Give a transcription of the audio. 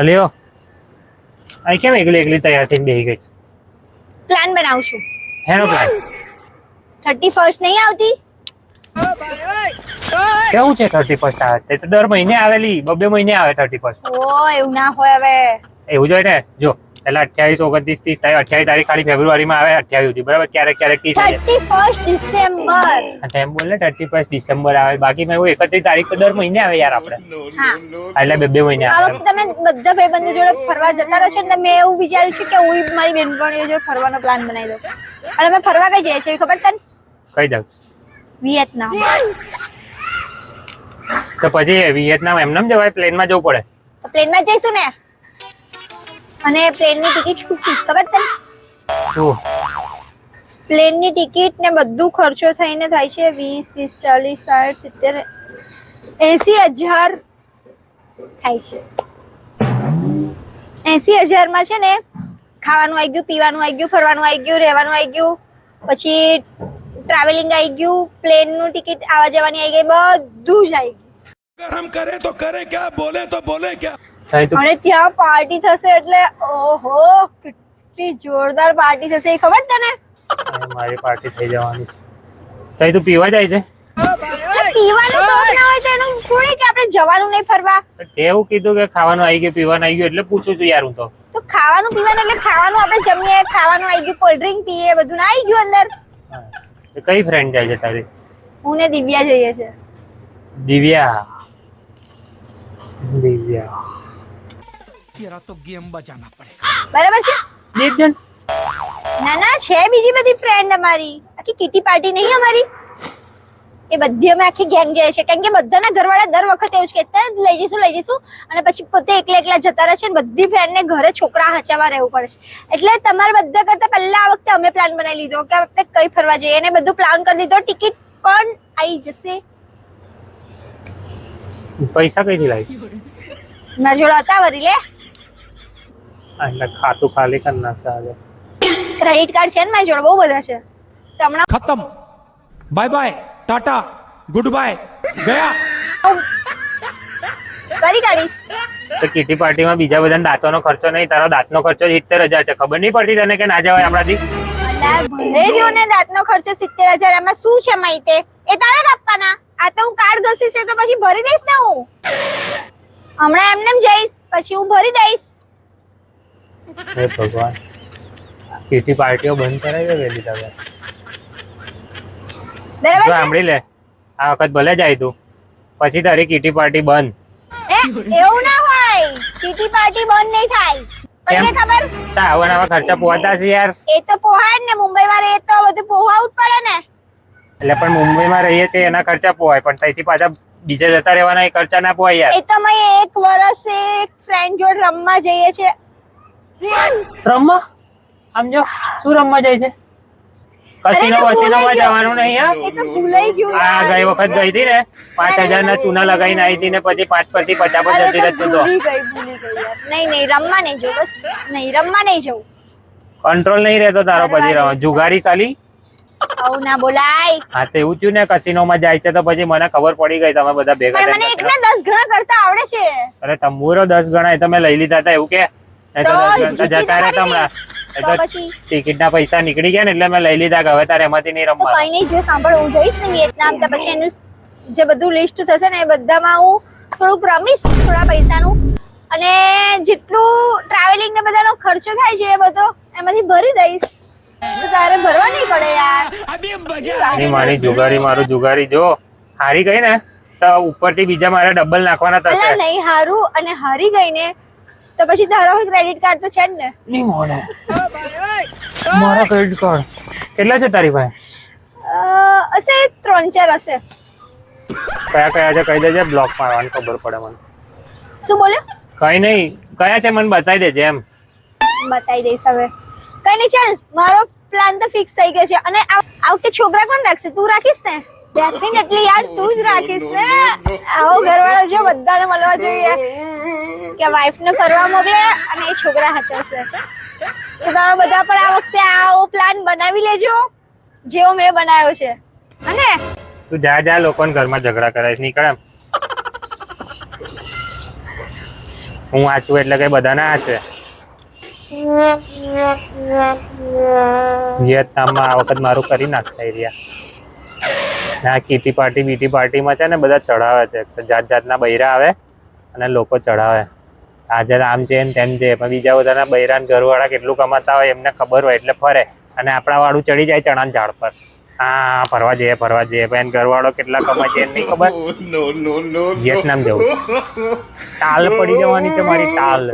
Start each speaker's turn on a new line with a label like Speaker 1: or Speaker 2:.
Speaker 1: અલ્યો આ કેમ એકલી એકલી તૈયાર થઈને બેહી ગઈ?
Speaker 2: પ્લાન બનાવશું.
Speaker 1: હેનો પ્લાન
Speaker 2: 31st નહીં આવતી?
Speaker 1: કેવું છે 31st આવે? તે તો દર મહિને આવેલી, 2 મહિને આવે 31st.
Speaker 2: ઓ એવું ના હોય હવે.
Speaker 1: એવું જ હોય ને. જો પેલા 28, 29, 30 થાય. 28 તારીખ ખાલી ફેબ્રુઆરીમાં આવે 28 સુધી, બરાબર? ક્યારેક 30 આવે.
Speaker 2: 31st December.
Speaker 1: એમ બોલ ને 31st ડિસેમ્બર આવે. બાકી મેં 31 તારીખ તો દર મહિને આવે યાર આપણે.
Speaker 2: હા
Speaker 1: એટલે 2 મહિને
Speaker 2: આ
Speaker 1: આવે.
Speaker 2: વખતે તમે બધા ભાઈબંધો જોડે ફરવા જતા રહો છો ને મેં એવું વિચાર્યું છે કે હું મારી બેનપણીઓ જોડે ફરવાનો પ્લાન બનાવી દઉં. અને અમે ફરવા કઈ જઈએ છીએ ખબર તને?
Speaker 1: કઈ દઉં
Speaker 2: વિયેતનામ.
Speaker 1: તો પછી વિયેતનામ એમનેમ જવાય? પ્લેનમાં જવું પડે?
Speaker 2: તો પ્લેનમાં જઈશું ને. અને પ્લેનની ટિકિટ શું છે ખબર તને?
Speaker 1: શું?
Speaker 2: પ્લેનની ટિકિટ ને બધું ખર્ચો થઈને થાય છે 20, 40, 60, 70, 80,000 થાય છે. 80,000 માં છે ને ખાવાનું આવી ગયું, પીવાનું આવી ગયું, ફરવાનું આવી ગયું, રહેવાનું આવી ગયું, પછી ટ્રાવેલિંગ આવી ગયું, પ્લેન નું ટિકિટ આવવા જવાની આવી ગઈ, બધું જ આવી ગયું.
Speaker 3: हम करे तो करे क्या, बोले तो बोले क्या.
Speaker 2: અને ત્યાં પાર્ટી થશે એટલે ઓહો કેટલી જોરદાર પાર્ટી થશે એ ખબર તને?
Speaker 1: મારી પાર્ટી થઈ જવાની. તઈ તું પીવા જાય છે?
Speaker 2: પીવાનો શોખ ના હોય તો એનું થોડી કે આપણે જવાનું નહીં ફરવા.
Speaker 1: તે એવું કીધું કે ખાવાનું આવી ગયું, પીવાનું આવી ગયું, એટલે પૂછું છું યાર હું તો.
Speaker 2: તો ખાવાનું પીવાનું એટલે ખાવાનું આપણે જમીએ, ખાવાનું આવી ગયું, કોલ્ડ ડ્રિંક પીએ, બધું ના આવી ગયું અંદર.
Speaker 1: કઈ ફ્રેન્ડ જાય છે તારી?
Speaker 2: હું ને દિવ્યા જઈએ છે.
Speaker 1: દિવ્યા
Speaker 3: तेरा तो गेम बजाना पड़ेगा.
Speaker 2: બરાબર છે?
Speaker 1: 2 જણ?
Speaker 2: ના ના છે બીજી બધી ફ્રેન્ડ અમારી. આખી કિટી પાર્ટી નહીં અમારી. એ બધી અમે આખી ગેંગ જઈએ છે કારણ કે બધાના ઘરવાળા દર વખતે એવું જ કહેતા લઈ જઈશું અને પછી પોતે એકલા જતા રહે છે ને બધી ફ્રેન્ડ ને ઘરે છોકરા હચાવા રહેવું પડે છે. એટલે તમારે બધા કરતા પહેલા આ વખતે અમે પ્લાન બનાવી લીધો કે આપણે કઈ ફરવા જઈએ અને બધું પ્લાન કરી દીધો. ટિકિટ પણ આવી જશે.
Speaker 1: પૈસા કઈથી લાવીશ?
Speaker 2: મારા જોડે હતા વરી લે.
Speaker 1: એટલે ખાતું ખાલી કરી નાખશે આજે.
Speaker 2: ક્રેડિટ કાર્ડ છે ને મારી જોડે બહુ બધા છે. તો હમણાં
Speaker 3: खत्म. Bye bye, tata, good bye, गया.
Speaker 2: કરી કાઢીશ.
Speaker 1: તો કિટી પાર્ટીમાં બીજા બધાને દાંતનો ખર્ચો નહીં, તારો દાંતનો ખર્ચો 70,000 છે. ખબર નહીં પડતી તને કે ના જવાય આપણાથી?
Speaker 2: અલા ભલે રહ્યો ને દાંતનો ખર્ચો 70,000 એમાં શું છે માહિતી? એ તારે જ આપવાના. આ તો હું કાર્ડ ઘસીશ તો પછી ભરી દઈશ ને હું. હમણાં એમને જઈશ પછી હું ભરી દઈશ.
Speaker 1: હે ભગવાન, કિટી પાર્ટીઓ બંધ કરાવી દે વેલી તમે.
Speaker 2: બરાબર છે?
Speaker 1: સાંભળી લે, આ વખત ભલે જાય તું, પછી તારી કિટી પાર્ટી બંધ.
Speaker 2: એવું ના હોય. કિટી પાર્ટી બંધ નહીં થાય. પણ કે ખબર?
Speaker 1: તા આવા નવા ખર્ચા પોહાતા છે યાર.
Speaker 2: એ તો પોહાય ને મુંબઈમાં રહે તો બધું પોહાવું જ પડે ને.
Speaker 1: એટલે પણ મુંબઈમાં રહીએ છીએ એના ખર્ચા પોહાય, પણ ત્યાંથી પાછા બીજે જતા રહેવાના એ ખર્ચા ના પોહાય યાર.
Speaker 2: એ તો મેં 1 વર્ષે એક ફ્રેન્ડ જોડે રમવા જઈએ છે.
Speaker 1: રમવા? આમ જો શું રમવા જાય છે? કસીનોમાં જવાનું નહીં હા?
Speaker 2: એ તો ભૂલાઈ ગયું
Speaker 1: આ
Speaker 2: યાર.
Speaker 1: ગઈ વખત ગઈ હતી ને 5,000 ના ચૂના લગાવીને આવી હતી ને પછી 5 પરથી 50 પર
Speaker 2: અરે
Speaker 1: જતી
Speaker 2: તો
Speaker 1: રહેતી તો
Speaker 2: ભૂલી ગઈ યાર. નહીં રમવા નહીં જવું. બસ નહીં રમવા નહીં જવું.
Speaker 1: કંટ્રોલ નહીં રહેતો તારો પછી રમવા. જુગારી ચાલી.
Speaker 2: આવું ના બોલાય.
Speaker 1: હા તો એવું થયું ને, કસીનોમાં જાય છે તો પછી મને ખબર પડી ગઈ તમે બધા ભેગા
Speaker 2: પણ મને
Speaker 1: થઈને.
Speaker 2: એકના 10 ગણા કરતા આવડે છે.
Speaker 1: અરે તંબુરો 10 ગણા એ તમે લઈ લીધા હતા એવું કે? એ તો 10 ગણા તો જતા રહેતા હમણાં. એ
Speaker 2: તો
Speaker 1: તો
Speaker 2: પછી
Speaker 1: ટિકિટના પૈસા નીકળી ગયા ને એટલે મેં લઈ લીધા કે હવે તારે એમાંથી નહીં
Speaker 2: તો
Speaker 1: રમવા.
Speaker 2: કઈ નહીં જો સાંભળ હું જઈશ ને વિયેતનામ તો પછી એનું જે બધું લિસ્ટ થશે ને એ બધામાં હું થોડુંક રમીશ થોડા પૈસાનું અને જેટલું ટ્રાવેલિંગ ને બધાનો ખર્ચો થાય છે એ બધો એમાંથી ભરી દઈશ. તો તારે ભરવા નહીં પડે યાર.
Speaker 1: ની મારી જુગારી, મારું જુગારી જો હારી ગઈ ને તો ઉપરથી બીજા મારે ડબલ નાખવાના
Speaker 2: અલા
Speaker 1: થશે.
Speaker 2: નહીં હારું અને હારી ગઈ ને તો પછી તારો ક્રેડિટ કાર્ડ તો છે જ ને.
Speaker 1: નહીં મોને મારા ક્રેડિટ કાર્ડ કેટલા છે તારી પાસે?
Speaker 2: હશે 3-4 હશે.
Speaker 1: કયા કયા છે કહી દેજે, બ્લોક મારવાની ખબર પડે મને.
Speaker 2: શું બોલ્યો?
Speaker 1: કઈ નહીં, કયા છે મને બતાવી દેજે એમ.
Speaker 2: બતાવી દઈશ હવે. કઈ નહીં ચાલ મારો પ્લાન તો ફિક્સ થઈ ગયો છે અને આ વખતે છોકરા કોણ રાખશે? તું રાખીશ ને? ડેફિનેટલી યાર તું જ રાખીશ ને. આવો ઘરવાળો જો બધાને મળવા જોઈએ કે વાઈફ ને ફરવા મોકલે અને એ છોકરા હચવશે. તો તમે બધા પણ આ વખતે આવો પ્લાન બનાવી લેજો જેવો મેં બનાવ્યો છે. અને
Speaker 1: તું જા લોકોને ઘરમાં ઝઘડા કરાઈશ, નીકળ એમ. હું વાંચું એટલે કઈ બધા ના વાંચે. વિયેતનામમાં આ વખત મારું કરી નાખશે એરિયા. ના કીટી પાર્ટીમાં છે ને બધા ચઢાવે છે, જાત જાતના બૈરા આવે અને લોકો ચઢાવે. આજે આમ છે ને તેમ છે, પણ બીજા બધાના બૈરા ઘરવાળા કેટલું કમાતા હોય એમને ખબર હોય એટલે ફરે, અને આપણા વાળું ચડી જાય ચણાના ઝાડ પર. હા ફરવા જઈએ પણ ઘરવાળો કેટલા કમાય છે નહીં ખબર. વિયેતનામ જવું, ટાલ પડી જવાની છે મારી, ટાલ.